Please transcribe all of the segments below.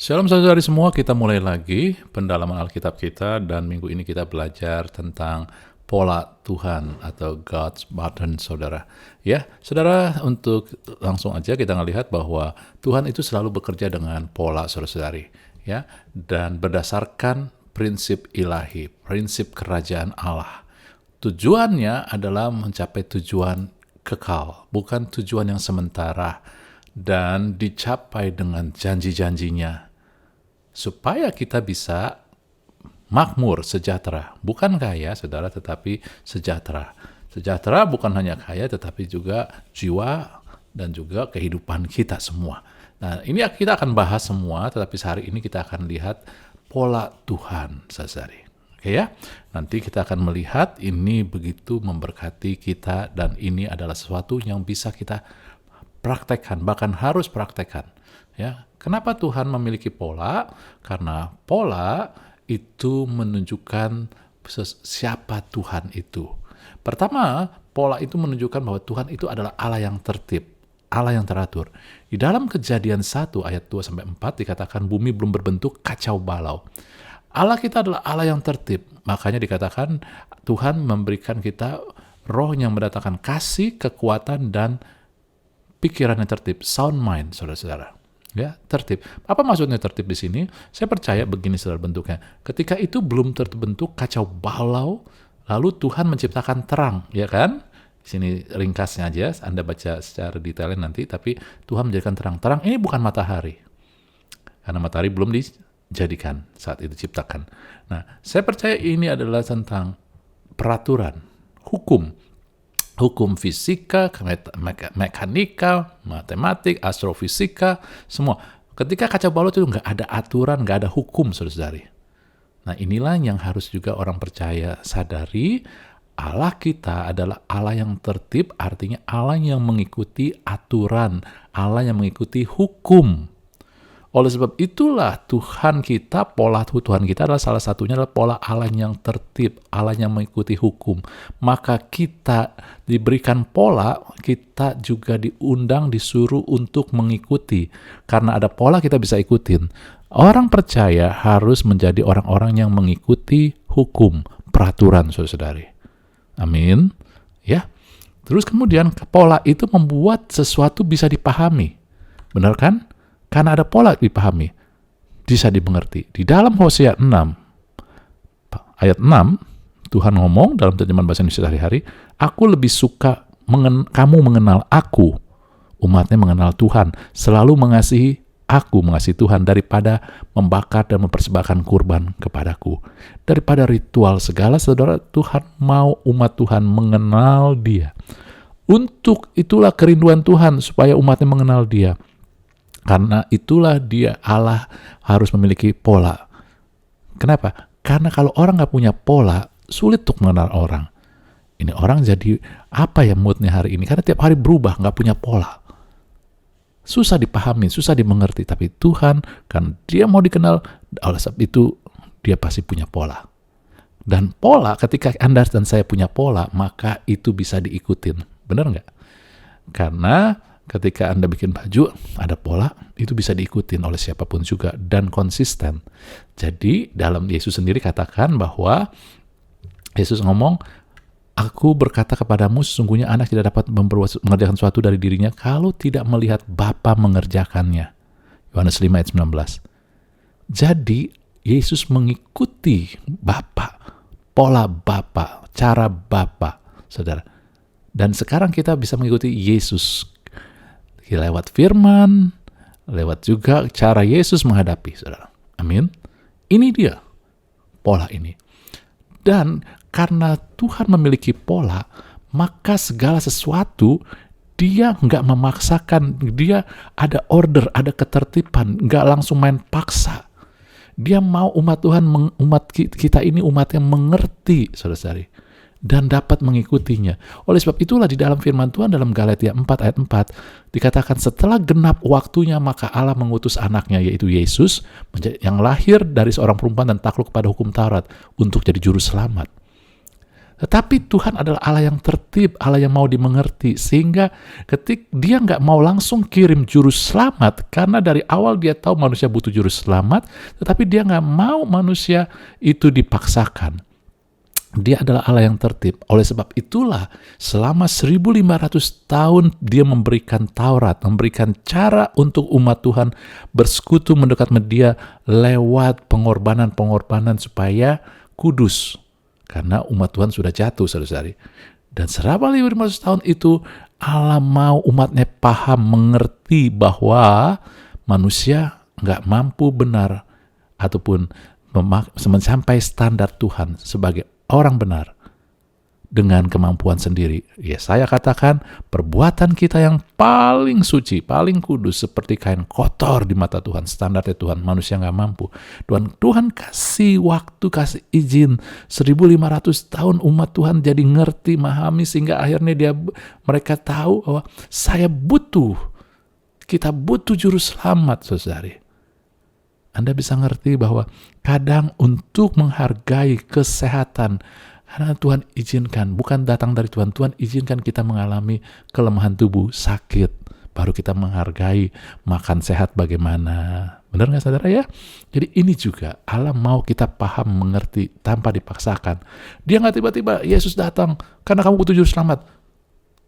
Shalom saudari semua, kita mulai lagi pendalaman Alkitab kita dan minggu ini kita belajar tentang pola Tuhan atau God's pattern, saudara. Ya, saudara, untuk langsung aja kita ngelihat bahwa Tuhan itu selalu bekerja dengan pola, saudara-saudari. Ya, dan berdasarkan prinsip ilahi, prinsip kerajaan Allah. Tujuannya adalah mencapai tujuan kekal, bukan tujuan yang sementara, dan dicapai dengan janji-janjinya, supaya kita bisa makmur, sejahtera. Bukan kaya, saudara, tetapi sejahtera. Sejahtera bukan hanya kaya, tetapi juga jiwa dan juga kehidupan kita semua. Nah, ini kita akan bahas semua, tetapi sehari ini kita akan lihat pola Tuhan, saudari. Oke ya, nanti kita akan melihat ini begitu memberkati kita dan ini adalah sesuatu yang bisa kita praktekkan, bahkan harus praktekkan. Ya, kenapa Tuhan memiliki pola? Karena pola itu menunjukkan siapa Tuhan itu. Pertama, pola itu menunjukkan bahwa Tuhan itu adalah Allah yang tertib, Allah yang teratur. Di dalam Kejadian 1 ayat 2-4 dikatakan bumi belum berbentuk, kacau balau. Allah kita adalah Allah yang tertib. Makanya dikatakan Tuhan memberikan kita roh yang mendatangkan kasih, kekuatan, dan pikiran yang tertib, sound mind, saudara-saudara. Ya, tertib. Apa maksudnya tertib di sini? Saya percaya begini, saudara, bentuknya. Ketika itu belum terbentuk, kacau balau, lalu Tuhan menciptakan terang, ya kan? Di sini ringkasnya aja, Anda baca secara detailnya nanti, tapi Tuhan menjadikan terang. Terang ini bukan matahari, karena matahari belum dijadikan saat itu diciptakan. Nah, saya percaya ini adalah tentang peraturan, hukum fisika, mekanika, matematik, astrofisika, semua. Ketika kacau balau itu nggak ada aturan, nggak ada hukum, saudara-saudari. Nah, inilah yang harus juga orang percaya sadari. Allah kita adalah Allah yang tertib, artinya Allah yang mengikuti aturan, Allah yang mengikuti hukum. Oleh sebab itulah Tuhan kita, pola Tuhan kita adalah salah satunya adalah pola Allah yang tertib, Allah yang mengikuti hukum. Maka kita diberikan pola, kita juga diundang, disuruh untuk mengikuti. Karena ada pola kita bisa ikutin. Orang percaya harus menjadi orang-orang yang mengikuti hukum, peraturan, saudara-saudari. Amin. Ya. Terus kemudian pola itu membuat sesuatu bisa dipahami. Benar kan? Karena ada pola dipahami, bisa dimengerti. Di dalam Hosea 6, ayat 6, Tuhan ngomong dalam terjemahan bahasa Indonesia sehari-hari, aku lebih suka kamu mengenal aku, umatnya mengenal Tuhan, selalu mengasihi Tuhan, daripada membakar dan mempersembahkan kurban kepadaku. Daripada ritual segala, saudara, Tuhan mau umat Tuhan mengenal Dia. Untuk itulah kerinduan Tuhan, supaya umatnya mengenal Dia. Karena itulah Dia, Allah harus memiliki pola. Kenapa? Karena kalau orang nggak punya pola, sulit untuk mengenal orang. Ini orang jadi apa ya moodnya hari ini? Karena tiap hari berubah, nggak punya pola. Susah dipahami, susah dimengerti. Tapi Tuhan, kan Dia mau dikenal, oleh sebab itu Dia pasti punya pola. Dan pola, ketika Anda dan saya punya pola, maka itu bisa diikutin. Benar nggak? Karena ketika Anda bikin baju, ada pola, itu bisa diikutin oleh siapapun juga, dan konsisten. Jadi, dalam Yesus sendiri katakan bahwa, Yesus ngomong, aku berkata kepadamu, sesungguhnya anak tidak dapat mengerjakan sesuatu dari dirinya, kalau tidak melihat Bapa mengerjakannya. Yohanes 5 ayat 19. Jadi, Yesus mengikuti Bapa, pola Bapa, cara Bapa, saudara. Dan sekarang kita bisa mengikuti Yesus, lewat firman, lewat juga cara Yesus menghadapi, saudara. Amin. Ini dia, pola ini. Dan karena Tuhan memiliki pola, maka segala sesuatu Dia nggak memaksakan, Dia ada order, ada ketertiban, nggak langsung main paksa. Dia mau umat Tuhan, umat kita ini umat yang mengerti, saudara-saudari, dan dapat mengikutinya. Oleh sebab itulah di dalam firman Tuhan dalam Galatia 4 ayat 4 dikatakan setelah genap waktunya maka Allah mengutus anaknya yaitu Yesus yang lahir dari seorang perempuan dan takluk kepada hukum Taurat untuk jadi juru selamat. Tetapi Tuhan adalah Allah yang tertib, Allah yang mau dimengerti, sehingga ketika dia nggak mau langsung kirim juru selamat, karena dari awal dia tahu manusia butuh juru selamat, tetapi dia nggak mau manusia itu dipaksakan. Dia adalah Allah yang tertib. Oleh sebab itulah selama 1500 tahun dia memberikan Taurat, memberikan cara untuk umat Tuhan bersekutu mendekat sama dia lewat pengorbanan-pengorbanan supaya kudus. Karena umat Tuhan sudah jatuh, saudara-saudari. Dan selama 1500 tahun itu Allah mau umatnya paham, mengerti bahwa manusia nggak mampu benar ataupun mencapai standar Tuhan sebagai orang benar dengan kemampuan sendiri. Ya, saya katakan perbuatan kita yang paling suci, paling kudus seperti kain kotor di mata Tuhan. Standarnya Tuhan, manusia nggak mampu. Tuhan kasih waktu, kasih izin 1500 tahun umat Tuhan jadi ngerti, memahami, sehingga akhirnya mereka tahu bahwa kita butuh juru selamat, saudari. Anda bisa ngerti bahwa kadang untuk menghargai kesehatan, karena Tuhan izinkan, bukan datang dari Tuhan, Tuhan izinkan kita mengalami kelemahan tubuh, sakit, baru kita menghargai makan sehat bagaimana. Benar nggak, saudara ya? Jadi ini juga Allah mau kita paham, mengerti tanpa dipaksakan. Dia nggak tiba-tiba Yesus datang karena kamu butuh juru selamat.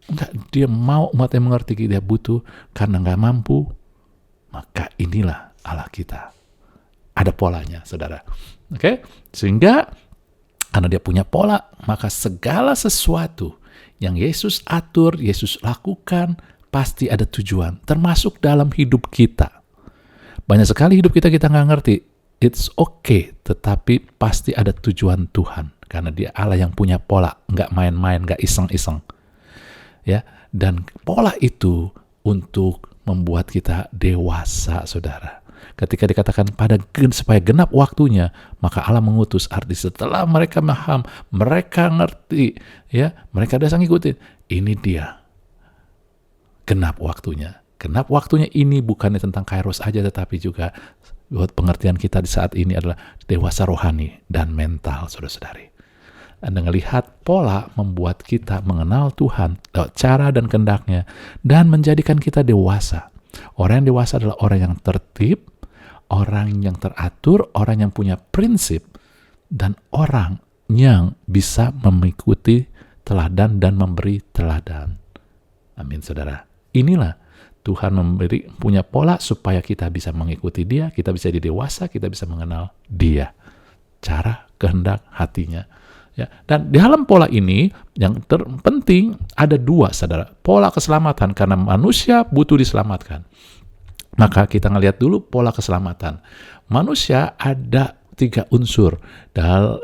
Enggak, dia mau umatnya mengerti dia butuh karena nggak mampu. Maka inilah Allah kita. Ada polanya, saudara. Oke? Sehingga karena dia punya pola, maka segala sesuatu yang Yesus atur, Yesus lakukan, pasti ada tujuan. Termasuk dalam hidup kita. Banyak sekali hidup kita nggak ngerti. It's okay, tetapi pasti ada tujuan Tuhan. Karena dia Allah yang punya pola, nggak main-main, nggak iseng-iseng. Ya, dan pola itu untuk membuat kita dewasa, saudara. Ketika dikatakan supaya genap waktunya, maka Allah mengutus. Arti setelah mereka paham, mereka ngerti, ya, mereka dasar ngikutin. Ini dia genap waktunya. Genap waktunya ini bukannya tentang kairos aja, tetapi juga buat pengertian kita di saat ini adalah dewasa rohani dan mental, saudara-saudari. Anda melihat pola membuat kita mengenal Tuhan, cara dan kehendaknya, dan menjadikan kita dewasa. Orang yang dewasa adalah orang yang tertib, orang yang teratur, orang yang punya prinsip, dan orang yang bisa mengikuti teladan dan memberi teladan. Amin, saudara. Inilah Tuhan punya pola supaya kita bisa mengikuti dia, kita bisa jadi dewasa, kita bisa mengenal dia. Cara, kehendak, hatinya. Ya, dan di dalam pola ini yang terpenting ada dua, saudara. Pola keselamatan, karena manusia butuh diselamatkan. Maka kita ngelihat dulu pola keselamatan. Manusia ada 3 unsur.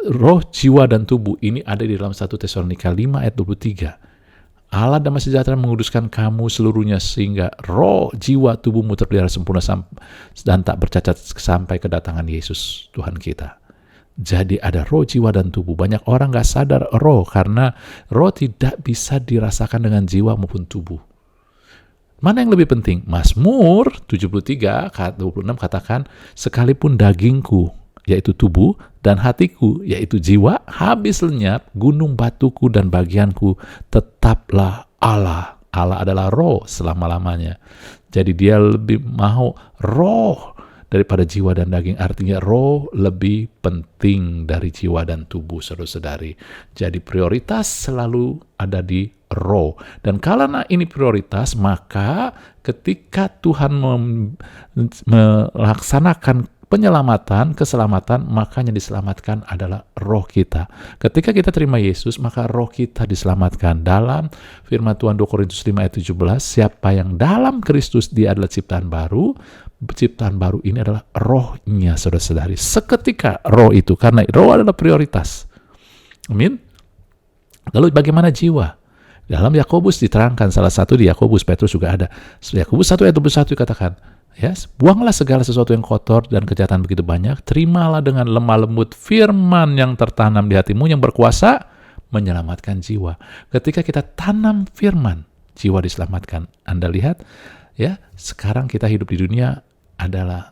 Roh, jiwa, dan tubuh. Ini ada di dalam 1 Tesalonika 5 ayat 23. Allah damai sejahtera menguduskan kamu seluruhnya sehingga roh, jiwa, tubuhmu terpelihara sempurna dan tak bercacat sampai kedatangan Yesus Tuhan kita. Jadi ada roh, jiwa, dan tubuh. Banyak orang gak sadar roh karena roh tidak bisa dirasakan dengan jiwa maupun tubuh. Mana yang lebih penting? Mazmur 73, 26 katakan, sekalipun dagingku, yaitu tubuh, dan hatiku, yaitu jiwa, habis lenyap, gunung batuku dan bagianku, tetaplah Allah. Allah adalah roh selama-lamanya. Jadi dia lebih mau roh daripada jiwa dan daging. Artinya roh lebih penting dari jiwa dan tubuh, saudara-saudari. Jadi prioritas selalu ada di roh. Dan karena ini prioritas, maka ketika Tuhan melaksanakan penyelamatan, keselamatan, makanya diselamatkan adalah roh kita. Ketika kita terima Yesus, maka roh kita diselamatkan. Dalam firman Tuhan 2 Korintus 5 ayat 17, siapa yang dalam Kristus, dia adalah ciptaan baru. Ciptaan baru ini adalah rohnya, saudara-saudari. Seketika roh itu, karena roh adalah prioritas. Amin. Lalu bagaimana jiwa? Dalam Yakobus diterangkan, salah satu di Yakobus, Petrus juga ada. Yakobus 1 ayat 21 katakan, buanglah segala sesuatu yang kotor dan kejahatan begitu banyak, terimalah dengan lemah lembut firman yang tertanam di hatimu yang berkuasa menyelamatkan jiwa. Ketika kita tanam firman, jiwa diselamatkan. Anda lihat, sekarang kita hidup di dunia adalah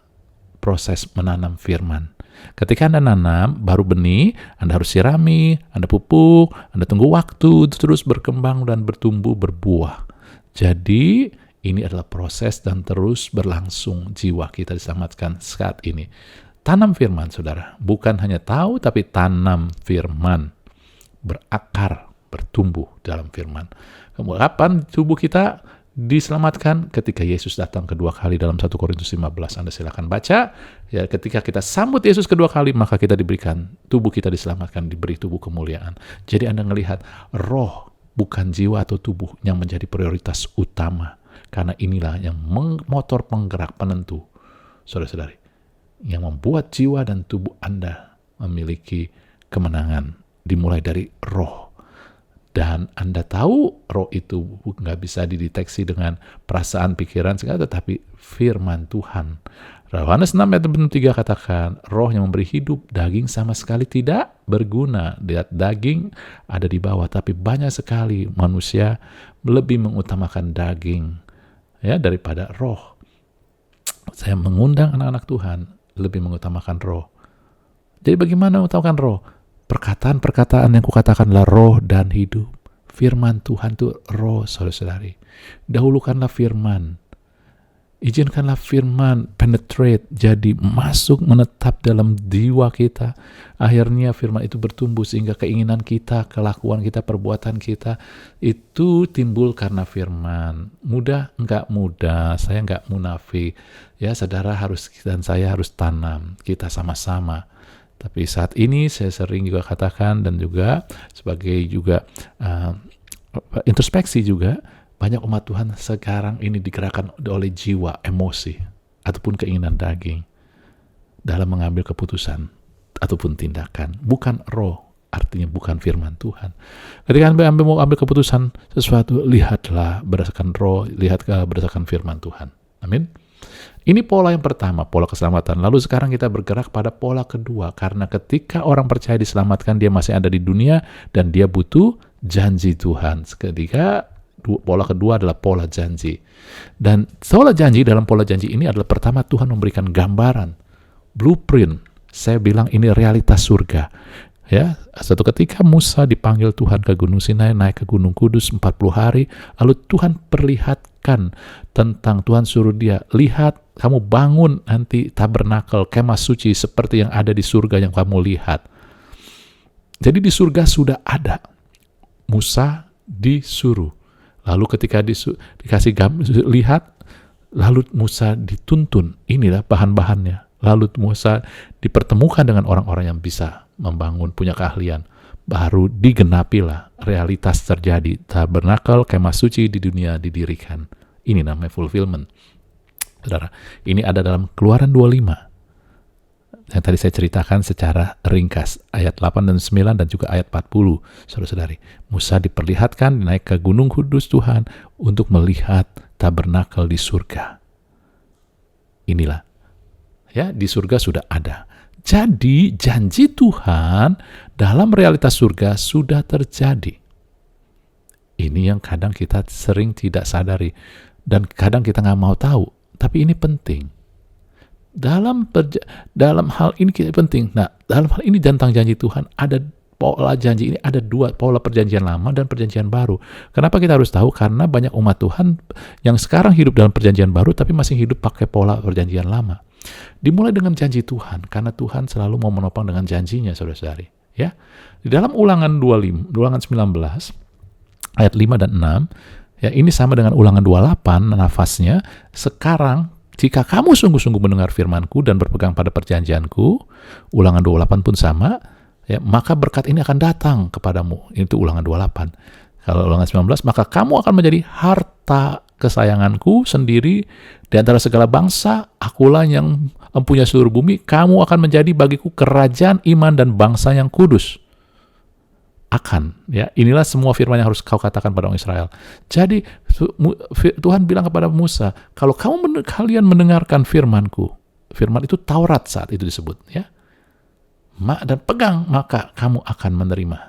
proses menanam firman. Ketika Anda nanam, baru benih, Anda harus sirami, Anda pupuk, Anda tunggu waktu, terus berkembang dan bertumbuh, berbuah. Jadi, ini adalah proses dan terus berlangsung jiwa kita diselamatkan saat ini. Tanam firman, saudara. Bukan hanya tahu, tapi tanam firman. Berakar, bertumbuh dalam firman. Kemudian, kapan tubuh kita diselamatkan? Ketika Yesus datang kedua kali dalam 1 Korintus 15. Anda silakan baca. Ya, ketika kita sambut Yesus kedua kali, maka kita diberikan, tubuh kita diselamatkan, diberi tubuh kemuliaan. Jadi Anda melihat roh, bukan jiwa atau tubuh yang menjadi prioritas utama. Karena inilah yang motor penggerak penentu, saudara-saudari, yang membuat jiwa dan tubuh Anda memiliki kemenangan, dimulai dari roh. Dan Anda tahu roh itu nggak bisa dideteksi dengan perasaan, pikiran, segala, tetapi firman Tuhan. Yohanes 6 ayat 3 katakan, roh yang memberi hidup, daging sama sekali tidak berguna. Lihat, daging ada di bawah, tapi banyak sekali manusia lebih mengutamakan daging ya daripada roh. Saya mengundang anak-anak Tuhan lebih mengutamakan roh. Jadi bagaimana mengutamakan roh? Perkataan-perkataan yang kukatakan adalah roh dan hidup. Firman Tuhan itu roh, saudara-saudari. Dahulukanlah firman. Izinkanlah firman penetrate, jadi masuk, menetap dalam jiwa kita. Akhirnya firman itu bertumbuh sehingga keinginan kita, kelakuan kita, perbuatan kita itu timbul karena firman. Mudah? Enggak mudah. Saya enggak munafik. Ya, saudara harus dan saya harus tanam. Kita sama-sama. Tapi saat ini saya sering juga katakan dan juga sebagai juga introspeksi juga, banyak umat Tuhan sekarang ini digerakkan oleh jiwa, emosi, ataupun keinginan daging dalam mengambil keputusan ataupun tindakan. Bukan roh, artinya bukan firman Tuhan. Ketika Anda mau ambil keputusan sesuatu, lihatlah berdasarkan roh, lihat berdasarkan firman Tuhan. Amin. Ini pola yang pertama, pola keselamatan. Lalu sekarang kita bergerak pada pola kedua, karena ketika orang percaya diselamatkan, dia masih ada di dunia dan dia butuh janji Tuhan. Ketika pola kedua adalah pola janji. Dan pola janji, dalam pola janji ini adalah pertama Tuhan memberikan gambaran, blueprint. Saya bilang ini realitas surga. Ya, suatu ketika Musa dipanggil Tuhan ke Gunung Sinai, naik ke Gunung Kudus 40 hari, lalu Tuhan perlihatkan tentang, Tuhan suruh dia, lihat, kamu bangun nanti tabernakel, kemah suci seperti yang ada di surga yang kamu lihat. Jadi di surga sudah ada. Musa disuruh. Lalu ketika dikasih lihat, lalu Musa dituntun. Inilah bahan-bahannya. Lalu Musa dipertemukan dengan orang-orang yang bisa membangun, punya keahlian. Baru digenapilah, realitas terjadi. Tabernakel, kemah suci di dunia didirikan. Ini namanya fulfillment. Saudara, ini ada dalam Keluaran 25. Yang tadi saya ceritakan secara ringkas. Ayat 8 dan 9 dan juga ayat 40. Saudara-saudari, Musa diperlihatkan naik ke Gunung Kudus Tuhan untuk melihat tabernakel di surga. Inilah. Ya, di surga sudah ada. Jadi janji Tuhan dalam realitas surga sudah terjadi. Ini yang kadang kita sering tidak sadari dan kadang kita nggak mau tahu. Tapi ini penting. Dalam hal ini kita penting. Nah, dalam hal ini tentang janji Tuhan ada pola janji ini, ada dua, pola perjanjian lama dan perjanjian baru. Kenapa kita harus tahu? Karena banyak umat Tuhan yang sekarang hidup dalam perjanjian baru tapi masih hidup pakai pola perjanjian lama. Dimulai dengan janji Tuhan, karena Tuhan selalu mau menopang dengan janjinya, saudara-saudari. Ya, di dalam Ulangan 19 ayat 5 dan 6, ya ini sama dengan Ulangan 28 nafasnya. Sekarang jika kamu sungguh-sungguh mendengar firman-Ku dan berpegang pada perjanjian-Ku, Ulangan 28 pun sama, ya, maka berkat ini akan datang kepadamu. Itu Ulangan 28. Kalau Ulangan 19, maka kamu akan menjadi harta kesayanganku sendiri di antara segala bangsa. Akulah yang mempunyai seluruh bumi. Kamu akan menjadi bagiku kerajaan, iman, dan bangsa yang kudus. Akan, ya, inilah semua firman yang harus kau katakan pada orang Israel. Jadi Tuhan bilang kepada Musa, kalau kalian mendengarkan firman-Ku, firman itu Taurat saat itu disebut, ya, dan pegang, maka kamu akan menerima.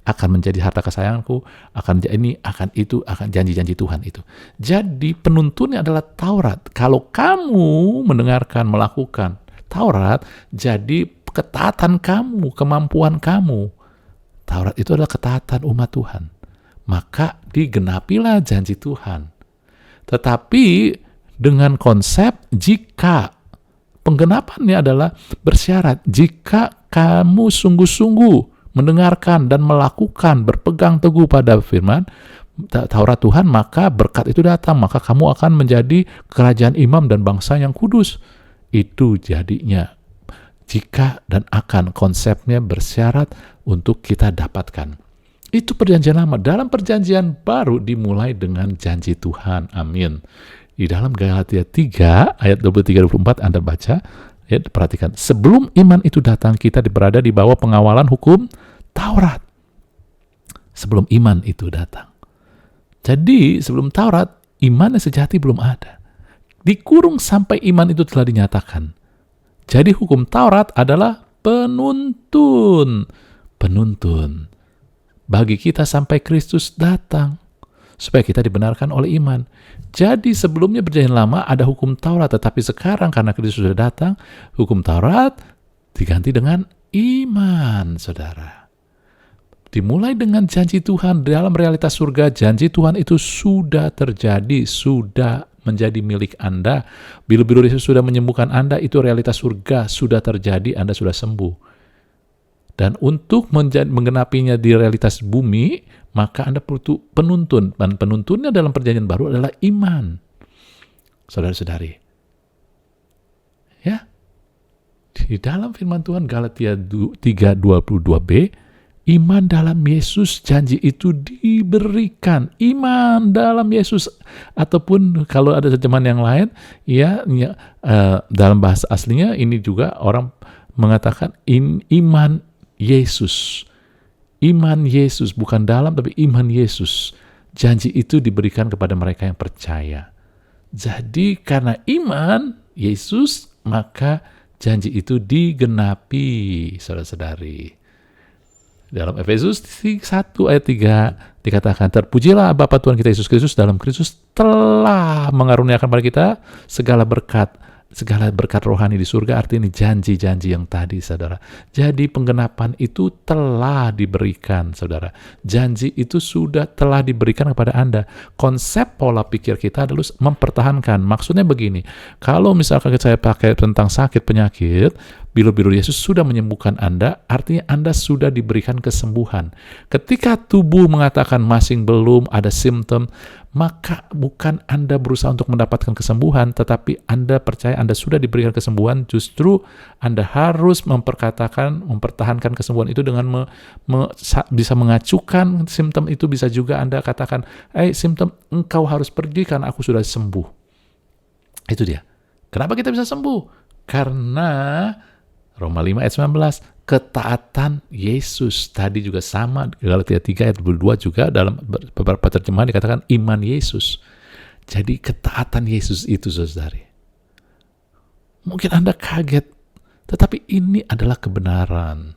akan menjadi harta kesayanganku, akan ini, akan itu, akan janji-janji Tuhan itu. Jadi penuntunnya adalah Taurat. Kalau kamu mendengarkan, melakukan Taurat, jadi ketaatan kamu, kemampuan kamu. Taurat itu adalah ketaatan umat Tuhan. Maka digenapilah janji Tuhan. Tetapi dengan konsep jika penggenapannya adalah bersyarat, jika kamu sungguh-sungguh mendengarkan dan melakukan, berpegang teguh pada firman Taurat Tuhan, maka berkat itu datang, maka kamu akan menjadi kerajaan imam dan bangsa yang kudus. Itu jadinya jika dan akan, konsepnya bersyarat untuk kita dapatkan. Itu perjanjian lama. Dalam perjanjian baru dimulai dengan janji Tuhan. Amin. Di dalam Galatia 3 ayat 23-24 Anda baca, ya, perhatikan, sebelum iman itu datang kita berada di bawah pengawalan hukum Taurat. Sebelum iman itu datang. Jadi sebelum Taurat, iman yang sejati belum ada. Dikurung sampai iman itu telah dinyatakan. Jadi hukum Taurat adalah penuntun. Penuntun. Bagi kita sampai Kristus datang. Supaya kita dibenarkan oleh iman. Jadi sebelumnya perjanjian lama ada hukum Taurat. Tetapi sekarang karena Kristus sudah datang, hukum Taurat diganti dengan iman, saudara. Dimulai dengan janji Tuhan dalam realitas surga. Janji Tuhan itu sudah terjadi, sudah menjadi milik Anda. Bilu-bilu Yesus sudah menyembuhkan Anda, itu realitas surga sudah terjadi, Anda sudah sembuh. Dan untuk menggenapinya di realitas bumi, maka Anda perlu penuntun. Dan penuntunnya dalam perjanjian baru adalah iman. Saudara-saudari. Ya. Di dalam firman Tuhan Galatia 3:22b, iman dalam Yesus, janji itu diberikan. Iman dalam Yesus, ataupun kalau ada terjemahan yang lain, dalam bahasa aslinya ini juga orang mengatakan iman Yesus. Iman Yesus, bukan dalam tapi iman Yesus. Janji itu diberikan kepada mereka yang percaya. Jadi karena iman Yesus, maka janji itu digenapi, saudara-saudari. Dalam Efesus 1 ayat 3 dikatakan, terpujilah Bapa Tuhan kita Yesus Kristus, dalam Kristus telah mengaruniakan pada kita segala berkat rohani di surga. Artinya janji-janji yang tadi, saudara. Jadi penggenapan itu telah diberikan, saudara. Janji itu telah diberikan kepada Anda. Konsep pola pikir kita adalah mempertahankan. Maksudnya begini, kalau misalkan saya pakai tentang sakit penyakit, bilu-bilu Yesus sudah menyembuhkan Anda, artinya Anda sudah diberikan kesembuhan. Ketika tubuh mengatakan masih belum ada simptom, maka bukan Anda berusaha untuk mendapatkan kesembuhan, tetapi Anda percaya Anda sudah diberikan kesembuhan. Justru Anda harus mempertahankan kesembuhan itu dengan bisa mengacukan simptom itu. Bisa juga Anda katakan, simptom, engkau harus pergi karena aku sudah sembuh. Itu dia. Kenapa kita bisa sembuh? Karena Roma 5 ayat 19, ketaatan Yesus. Tadi juga sama, Galatia 3 ayat 22 juga dalam beberapa terjemahan dikatakan iman Yesus. Jadi ketaatan Yesus itu, saudari. Mungkin Anda kaget, tetapi ini adalah kebenaran.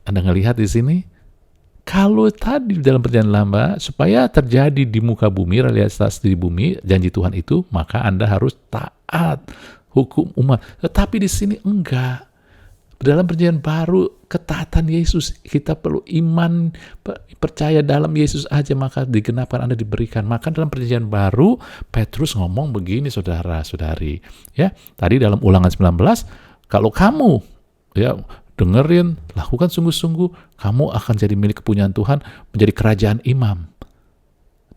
Anda ngelihat di sini, kalau tadi dalam perjanjian lama, supaya terjadi di muka bumi, realitas di bumi, janji Tuhan itu, maka Anda harus taat hukum umat. Tetapi di sini enggak. Dalam perjanjian baru, ketaatan Yesus, kita perlu iman, percaya dalam Yesus aja, maka digenapkan, Anda diberikan. Maka dalam perjanjian baru, Petrus ngomong begini, saudara-saudari. Ya, tadi dalam Ulangan 19, kalau kamu dengerin, lakukan sungguh-sungguh, kamu akan jadi milik kepunyaan Tuhan, menjadi kerajaan imam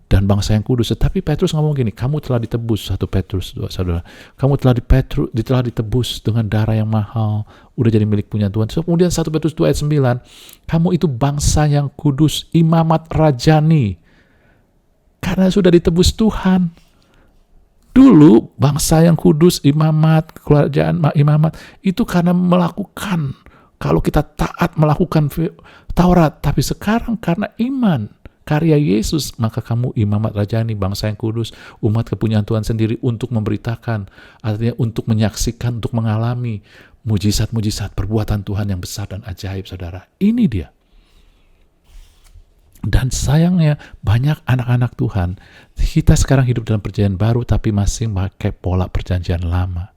dan bangsa yang kudus. Tetapi Petrus ngomong gini, kamu telah ditebus, 1 Petrus 2, saudara. Kamu telah ditebus dengan darah yang mahal, udah jadi milik punya Tuhan. So, kemudian 1 Petrus 2 ayat 9, kamu itu bangsa yang kudus, imamat rajani, karena sudah ditebus Tuhan. Dulu bangsa yang kudus, imamat, kerajaan imamat, itu karena melakukan, kalau kita taat melakukan Taurat. Tapi sekarang karena iman, karya Yesus, maka kamu imamat rajani, bangsa yang kudus, umat kepunyaan Tuhan sendiri, untuk memberitakan, artinya untuk menyaksikan, untuk mengalami mujizat-mujizat perbuatan Tuhan yang besar dan ajaib, saudara. Ini dia. Dan sayangnya banyak anak-anak Tuhan, kita sekarang hidup dalam perjanjian baru tapi masih pakai pola perjanjian lama.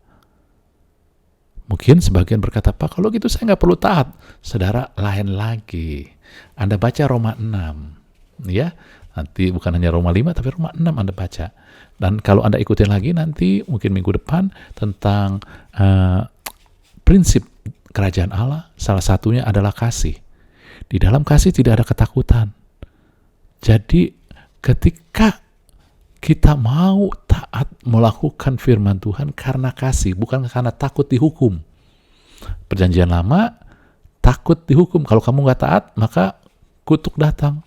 Mungkin sebagian berkata, Pak, kalau gitu saya nggak perlu taat. Saudara, lain lagi. Anda baca Roma 6, ya. Nanti bukan hanya Roma 5, tapi Roma 6 Anda baca. Dan kalau Anda ikutin lagi nanti, mungkin minggu depan, tentang prinsip kerajaan Allah, salah satunya adalah kasih. Di dalam kasih tidak ada ketakutan. Jadi ketika kita mau taat melakukan firman Tuhan karena kasih, bukan karena takut dihukum. Perjanjian lama, takut dihukum. Kalau kamu nggak taat, maka kutuk datang.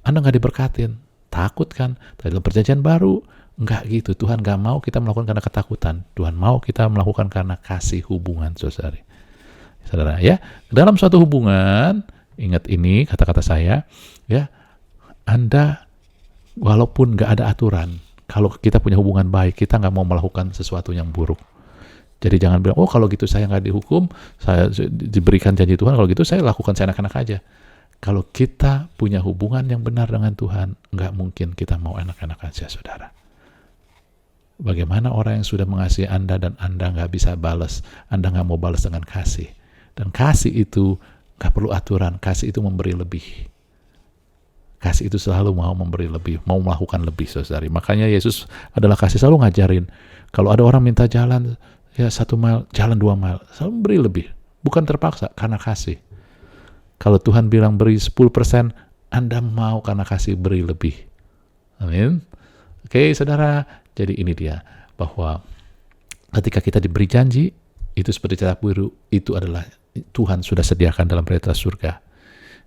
Anda nggak diberkatin. Takut kan? Tapi dalam perjanjian baru, nggak gitu. Tuhan nggak mau kita melakukan karena ketakutan. Tuhan mau kita melakukan karena kasih hubungan, saudara. Ya, dalam suatu hubungan, ingat ini kata-kata saya, ya, Anda walaupun nggak ada aturan, kalau kita punya hubungan baik, kita nggak mau melakukan sesuatu yang buruk. Jadi jangan bilang, oh kalau gitu saya nggak dihukum, saya diberikan janji Tuhan, kalau gitu saya lakukan seenak-enak aja. Kalau kita punya hubungan yang benar dengan Tuhan, nggak mungkin kita mau enak-enak aja, saudara. Bagaimana orang yang sudah mengasihi Anda dan Anda nggak bisa balas, Anda nggak mau balas dengan kasih. Dan kasih itu nggak perlu aturan, kasih itu memberi lebih. Kasih itu selalu mau memberi lebih, mau melakukan lebih, saudari. Makanya Yesus adalah kasih, selalu ngajarin. Kalau ada orang minta jalan, ya 1 mil, jalan 2 mil, selalu beri lebih. Bukan terpaksa, karena kasih. Kalau Tuhan bilang beri 10%, Anda mau karena kasih beri lebih. Amin. Oke, saudara. Jadi ini dia, bahwa ketika kita diberi janji, itu seperti cetak biru, itu adalah Tuhan sudah sediakan dalam realitas surga.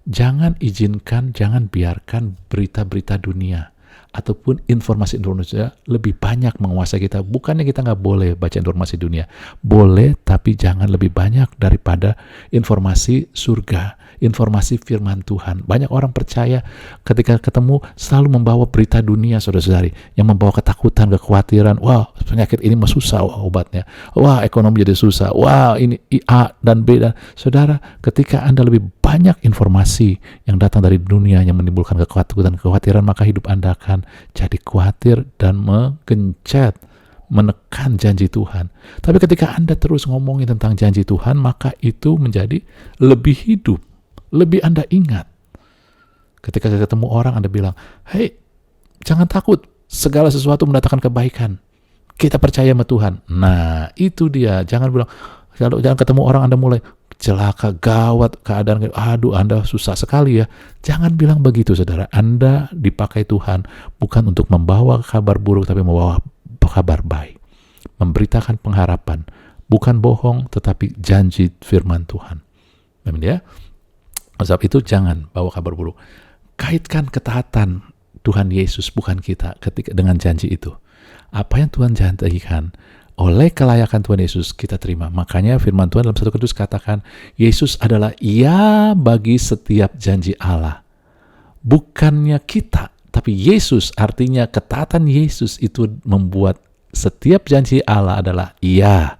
Jangan izinkan, jangan biarkan berita-berita dunia ataupun informasi-informasi lebih banyak menguasai kita. Bukannya kita nggak boleh baca informasi dunia. Boleh, tapi jangan lebih banyak daripada informasi surga, informasi firman Tuhan. Banyak orang percaya ketika ketemu selalu membawa berita dunia, saudara-saudari, yang membawa ketakutan, kekhawatiran. Wah, penyakit ini mah susah obatnya. Wah, ekonomi jadi susah. Wah, ini A dan B. Dan saudara, ketika Anda lebih banyak informasi yang datang dari dunia yang menimbulkan ketakutan, kekhawatiran, maka hidup Anda akan jadi khawatir dan menggencet, menekan janji Tuhan. Tapi ketika Anda terus ngomongin tentang janji Tuhan, maka itu menjadi lebih hidup, lebih Anda ingat. Ketika ketemu orang, Anda bilang, hey, jangan takut, segala sesuatu mendatangkan kebaikan. Kita percaya sama Tuhan. Nah, itu dia. Jangan bilang, kalau jangan ketemu orang Anda mulai celaka, gawat, keadaan, aduh Anda susah sekali ya. Jangan bilang begitu, saudara. Anda dipakai Tuhan bukan untuk membawa kabar buruk, tapi membawa kabar baik. Memberitakan pengharapan. Bukan bohong, tetapi janji firman Tuhan. Amin ya. Sebab itu jangan bawa kabar buruk. Kaitkan ketaatan Tuhan Yesus, bukan kita, ketika dengan janji itu. Apa yang Tuhan janjikan, oleh kelayakan Tuhan Yesus kita terima. Makanya firman Tuhan dalam 1 Korintus katakan, Yesus adalah ya bagi setiap janji Allah. Bukannya kita, tapi Yesus, artinya ketaatan Yesus itu membuat setiap janji Allah adalah ya,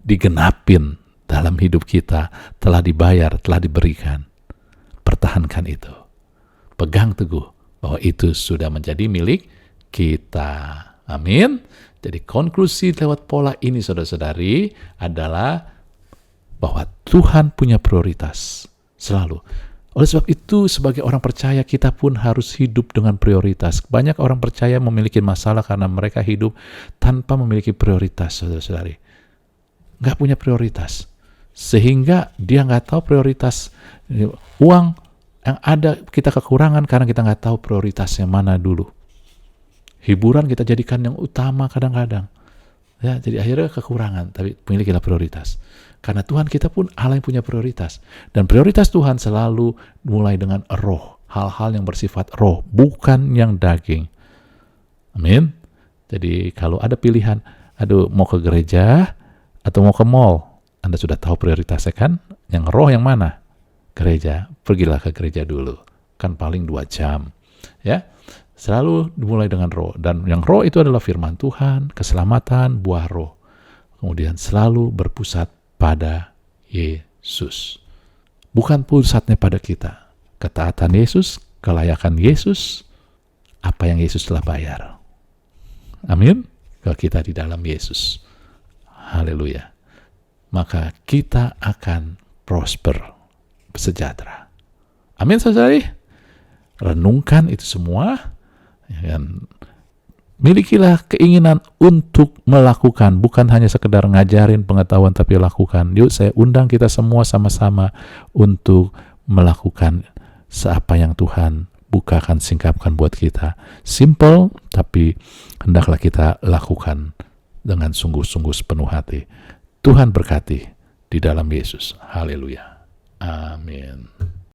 digenapin dalam hidup kita, telah dibayar, telah diberikan. Pertahankan itu. Pegang teguh bahwa itu sudah menjadi milik kita. Amin. Jadi konklusi lewat pola ini, saudara-saudari, adalah bahwa Tuhan punya prioritas selalu. Oleh sebab itu, sebagai orang percaya, kita pun harus hidup dengan prioritas. Banyak orang percaya memiliki masalah karena mereka hidup tanpa memiliki prioritas, saudara-saudari. Nggak punya prioritas. Sehingga dia nggak tahu prioritas. Uang yang ada kita kekurangan karena kita nggak tahu prioritasnya mana dulu. Hiburan kita jadikan yang utama kadang-kadang. Ya, jadi akhirnya kekurangan, tapi milikilah prioritas. Karena Tuhan kita pun Allah yang punya prioritas. Dan prioritas Tuhan selalu mulai dengan roh. Hal-hal yang bersifat roh, bukan yang daging. Amin. Jadi kalau ada pilihan, aduh mau ke gereja atau mau ke mall, Anda sudah tahu prioritasnya kan? Yang roh yang mana? Gereja. Pergilah ke gereja dulu. Kan paling 2 jam. Ya. Selalu dimulai dengan roh. Dan yang roh itu adalah firman Tuhan, keselamatan, buah roh. Kemudian selalu berpusat pada Yesus. Bukan pusatnya pada kita. Ketaatan Yesus, kelayakan Yesus, apa yang Yesus telah bayar. Amin. Kalau kita di dalam Yesus. Haleluya. Maka kita akan prosper, sejahtera. Amin, saudari. Renungkan itu semua. Dan milikilah keinginan untuk melakukan, bukan hanya sekedar ngajarin pengetahuan, tapi lakukan. Yuk, saya undang kita semua sama-sama untuk melakukan seapa yang Tuhan bukakan, singkapkan buat kita. Simple, tapi hendaklah kita lakukan dengan sungguh-sungguh sepenuh hati. Tuhan berkati di dalam Yesus. Haleluya. Amin.